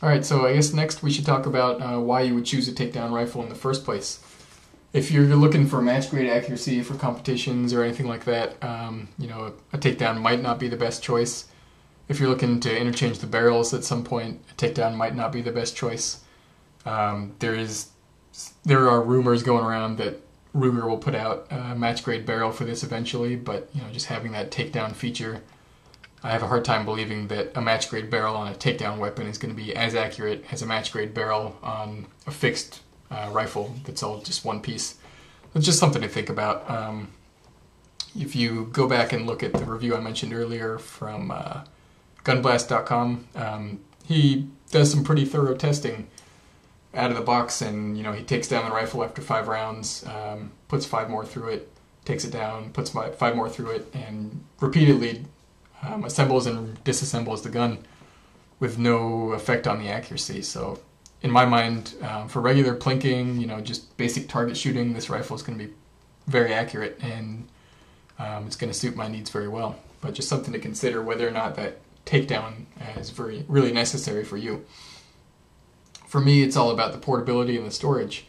Alright, so I guess next we should talk about why you would choose a takedown rifle in the first place. If you're looking for match grade accuracy for competitions or anything like that, you know, a takedown might not be the best choice. If you're looking to interchange the barrels at some point, a takedown might not be the best choice. There are rumors going around that Ruger will put out a match grade barrel for this eventually, but you know, just having that takedown feature, I have a hard time believing that a match grade barrel on a takedown weapon is going to be as accurate as a match grade barrel on a fixed rifle that's all just one piece. It's just something to think about. If you go back and look at the review I mentioned earlier from gunblast.com, he does some pretty thorough testing out of the box, and you know, he takes down the rifle after 5 rounds, puts 5 more through it, takes it down, puts 5 more through it, and repeatedly assembles and disassembles the gun with no effect on the accuracy. So in my mind, for regular plinking, you know, just basic target shooting, this rifle is going to be very accurate, and it's going to suit my needs very well. But just something to consider whether or not that takedown is really necessary for you. For me, it's all about the portability and the storage.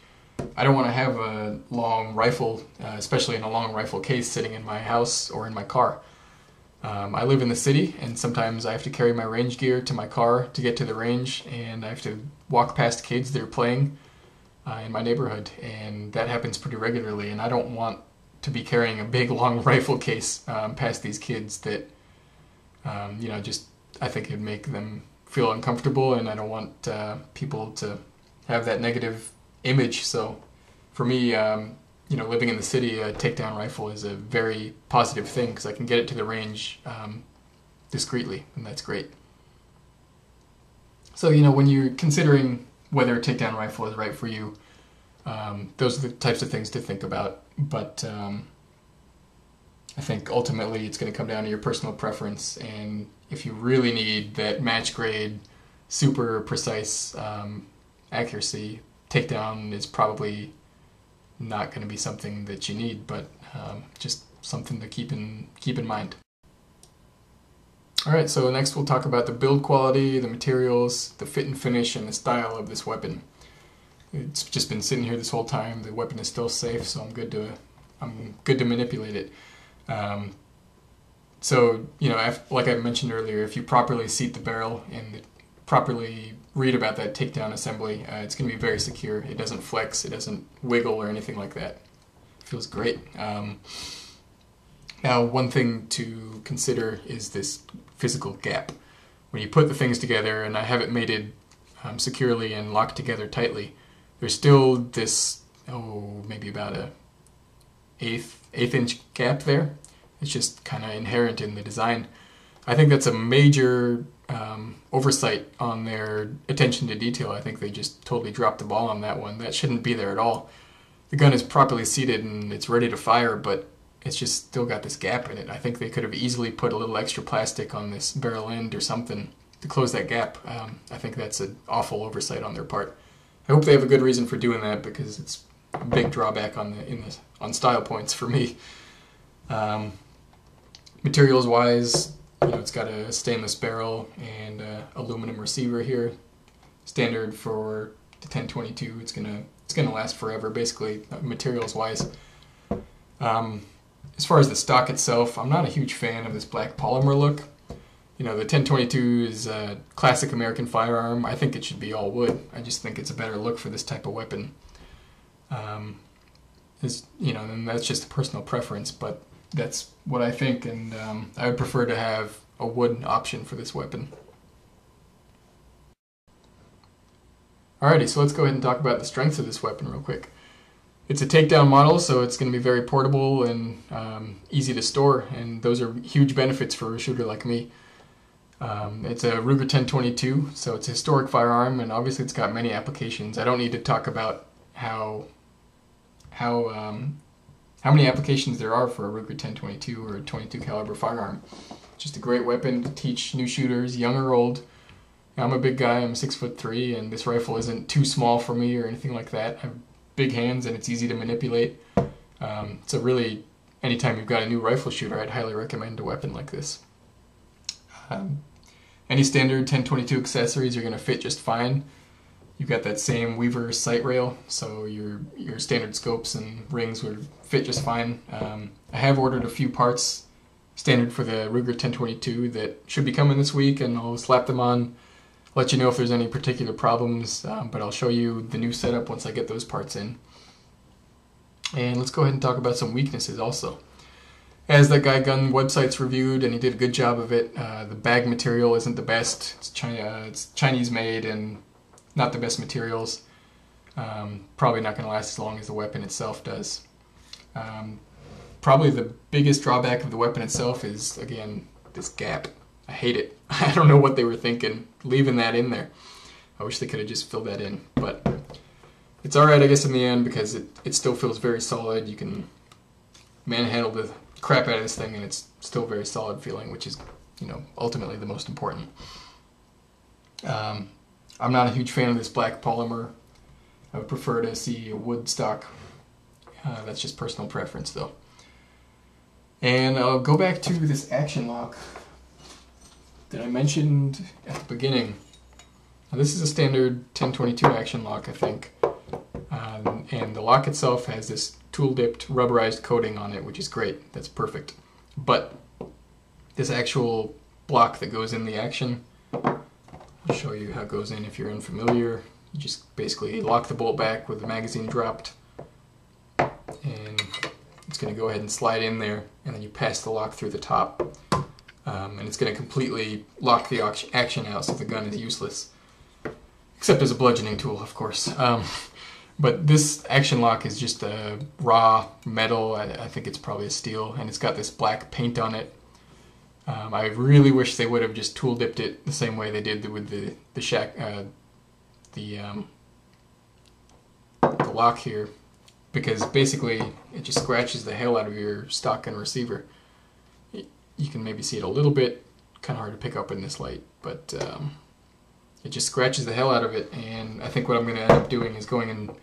I don't want to have a long rifle, especially in a long rifle case, sitting in my house or in my car. I live in the city, and sometimes I have to carry my range gear to my car to get to the range, and I have to walk past kids that are playing in my neighborhood, and that happens pretty regularly, and I don't want to be carrying a big long rifle case past these kids that, you know, just I think it'd make them feel uncomfortable, and I don't want people to have that negative image. So for me, you know, living in the city, a takedown rifle is a very positive thing because I can get it to the range discreetly, and that's great. So, you know, when you're considering whether a takedown rifle is right for you, those are the types of things to think about. But I think ultimately it's going to come down to your personal preference, and if you really need that match grade, super precise accuracy, takedown is probably not going to be something that you need, but just something to keep in mind. Alright, so next we'll talk about the build quality, the materials, the fit and finish, and the style of this weapon. It's just been sitting here this whole time. The weapon is still safe, so I'm good to manipulate it. So, you know, like I mentioned earlier, if you properly seat the barrel and properly read about that takedown assembly, it's going to be very secure. It doesn't flex, it doesn't wiggle or anything like that. It feels great. Now, one thing to consider is this physical gap. When you put the things together, and I have it mated securely and locked together tightly, there's still this, maybe about a eighth inch gap there. It's just kind of inherent in the design. I think that's a major oversight on their attention to detail. I think they just totally dropped the ball on that one. That shouldn't be there at all. The gun is properly seated and it's ready to fire, but it's just still got this gap in it. I think they could have easily put a little extra plastic on this barrel end or something to close that gap. I think that's an awful oversight on their part. I hope they have a good reason for doing that, because it's a big drawback on style points for me. Materials wise, you know, it's got a stainless barrel and aluminum receiver here. Standard for the 1022. It's gonna last forever, basically, materials wise. As far as the stock itself, I'm not a huge fan of this black polymer look. You know, the 1022 is a classic American firearm. I think it should be all wood. I just think it's a better look for this type of weapon. You know, and that's just a personal preference, but that's what I think, and I would prefer to have a wood option for this weapon. Alrighty, so let's go ahead and talk about the strengths of this weapon real quick. It's a takedown model, so it's going to be very portable and easy to store, and those are huge benefits for a shooter like me. It's a Ruger 1022, so it's a historic firearm, and obviously it's got many applications. I don't need to talk about how many applications there are for a Ruger 1022 or a 22 caliber firearm. Just a great weapon to teach new shooters, young or old. I'm a big guy, I'm 6'3", and this rifle isn't too small for me or anything like that. I have big hands and it's easy to manipulate. So really, anytime you've got a new rifle shooter, I'd highly recommend a weapon like this. And Any standard 10-22 accessories are going to fit just fine. You've got that same Weaver sight rail, so your standard scopes and rings would fit just fine. I have ordered a few parts standard for the Ruger 10-22 that should be coming this week, and I'll slap them on, let you know if there's any particular problems, but I'll show you the new setup once I get those parts in. And let's go ahead and talk about some weaknesses also. As that guy Gun website's reviewed, and he did a good job of it, the bag material isn't the best. It's Chinese made and not the best materials. Probably not going to last as long as the weapon itself does. Probably the biggest drawback of the weapon itself is, again, this gap. I hate it. I don't know what they were thinking, leaving that in there. I wish they could have just filled that in, but it's alright, I guess, in the end, because it still feels very solid. You can manhandle the crap out of this thing, and it's still very solid feeling, which is, you know, ultimately the most important. I'm not a huge fan of this black polymer. I would prefer to see a wood stock. That's just personal preference, though. And I'll go back to this action lock that I mentioned at the beginning. Now, this is a standard 10-22 action lock, I think. And the lock itself has this tool-dipped rubberized coating on it, which is great. That's perfect. But this actual block that goes in the action, I'll show you how it goes in if you're unfamiliar. You just basically lock the bolt back with the magazine dropped, and it's going to go ahead and slide in there, and then you pass the lock through the top, and it's going to completely lock the action out, so the gun is useless, except as a bludgeoning tool, of course. But this action lock is just a raw metal. I think it's probably a steel, and it's got this black paint on it. I really wish they would have just tool dipped it the same way they did with the lock here, because basically it just scratches the hell out of your stock and receiver. You can maybe see it a little bit, kind of hard to pick up in this light, but it just scratches the hell out of it. And I think what I'm going to end up doing is going and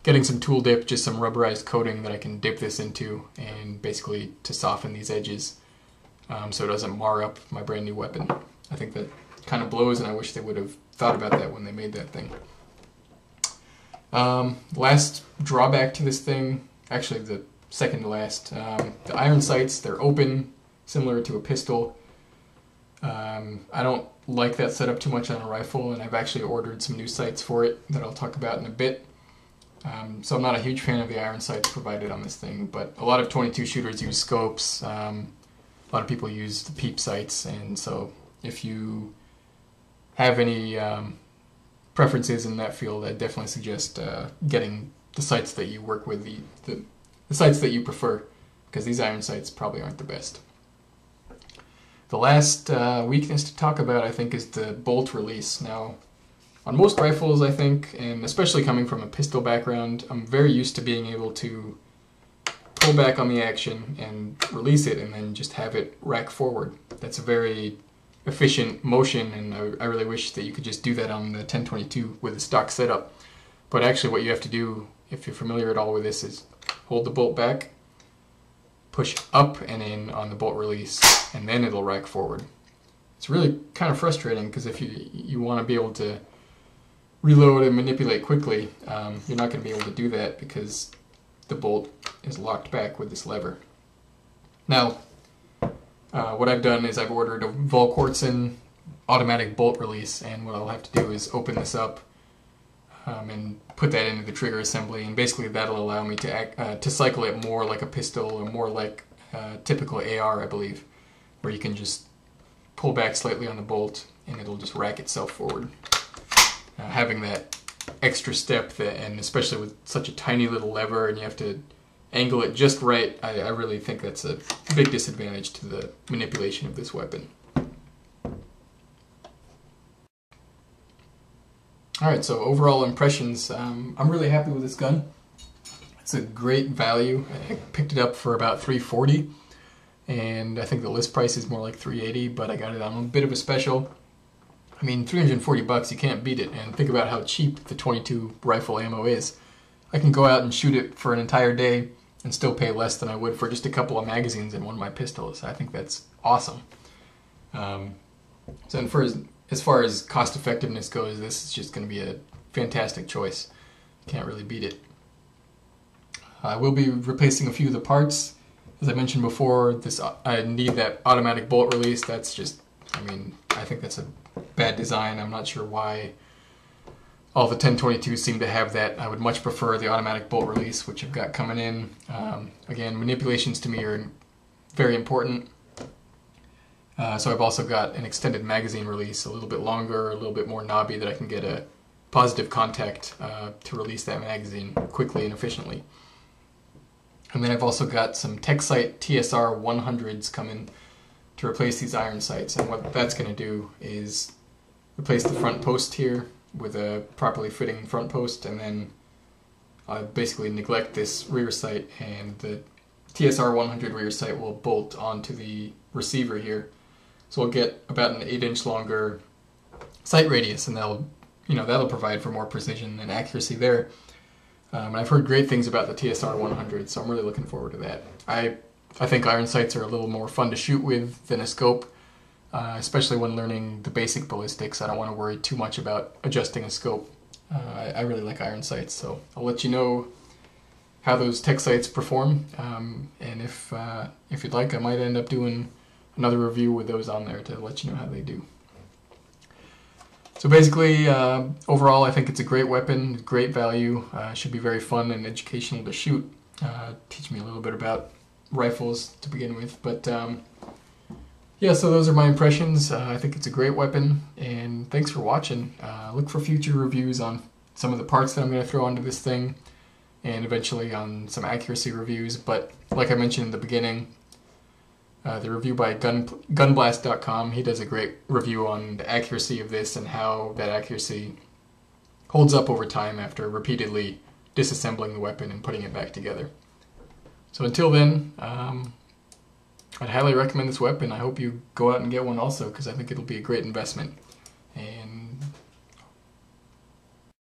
getting some tool dip, just some rubberized coating that I can dip this into, and basically to soften these edges so it doesn't mar up my brand new weapon. I think that kind of blows, and I wish they would have thought about that when they made that thing. Last drawback to this thing, actually the second to last, the iron sights, they're open, similar to a pistol. I don't like that setup too much on a rifle, and I've actually ordered some new sights for it that I'll talk about in a bit. So I'm not a huge fan of the iron sights provided on this thing, but a lot of 22 shooters use scopes. A lot of people use the peep sights, and so if you have any preferences in that field, I definitely suggest getting the sights that you work with, the sights that you prefer, because these iron sights probably aren't the best. The last weakness to talk about, I think, is the bolt release. Now, on most rifles, I think, and especially coming from a pistol background, I'm very used to being able to pull back on the action and release it, and then just have it rack forward. That's a very efficient motion, and I really wish that you could just do that on the 10-22 with a stock setup. But actually what you have to do, if you're familiar at all with this, is hold the bolt back, push up and in on the bolt release, and then it'll rack forward. It's really kind of frustrating, because if you want to be able to reload and manipulate quickly, you're not going to be able to do that because the bolt is locked back with this lever. Now, what I've done is I've ordered a Volquartsen automatic bolt release, and what I'll have to do is open this up and put that into the trigger assembly, and basically that'll allow me to cycle it more like a pistol, or more like typical AR, I believe, where you can just pull back slightly on the bolt and it'll just rack itself forward. Having that extra step, and especially with such a tiny little lever and you have to angle it just right, I really think that's a big disadvantage to the manipulation of this weapon. Alright, so overall impressions, I'm really happy with this gun. It's a great value. I picked it up for about $340, and I think the list price is more like $380, but I got it on a bit of a special. I mean, 340 bucks, you can't beat it, and think about how cheap the 22 rifle ammo is. I can go out and shoot it for an entire day and still pay less than I would for just a couple of magazines in one of my pistols. I think that's awesome. So as far as cost effectiveness goes, this is just going to be a fantastic choice. Can't really beat it. I will be replacing a few of the parts. As I mentioned before, I need that automatic bolt release. That's just, I mean, I think that's a bad design. I'm not sure why all the 1022s seem to have that. I would much prefer the automatic bolt release, which I've got coming in. Again, manipulations to me are very important. So I've also got an extended magazine release, a little bit longer, a little bit more knobby, that I can get a positive contact to release that magazine quickly and efficiently. And then I've also got some TechSight TSR 100s coming to replace these iron sights. And what that's going to do is replace the front post here with a properly fitting front post, and then basically neglect this rear sight, and the TSR 100 rear sight will bolt onto the receiver here. So we'll get about an 8-inch longer sight radius, and that'll provide for more precision and accuracy there. And I've heard great things about the TSR 100, so I'm really looking forward to that. I think iron sights are a little more fun to shoot with than a scope, especially when learning the basic ballistics. I don't want to worry too much about adjusting a scope. I really like iron sights, so I'll let you know how those tech sights perform, and if you'd like, I might end up doing another review with those on there to let you know how they do. So basically, overall, I think it's a great weapon, great value, should be very fun and educational to shoot. Teach me a little bit about rifles to begin with, but yeah, so those are my impressions. I think it's a great weapon, and thanks for watching. Look for future reviews on some of the parts that I'm going to throw onto this thing, and eventually on some accuracy reviews. But like I mentioned in the beginning, the review by gunblast.com, he does a great review on the accuracy of this and how that accuracy holds up over time after repeatedly disassembling the weapon and putting it back together. So until then, I'd highly recommend this weapon. I hope you go out and get one also, because I think it'll be a great investment.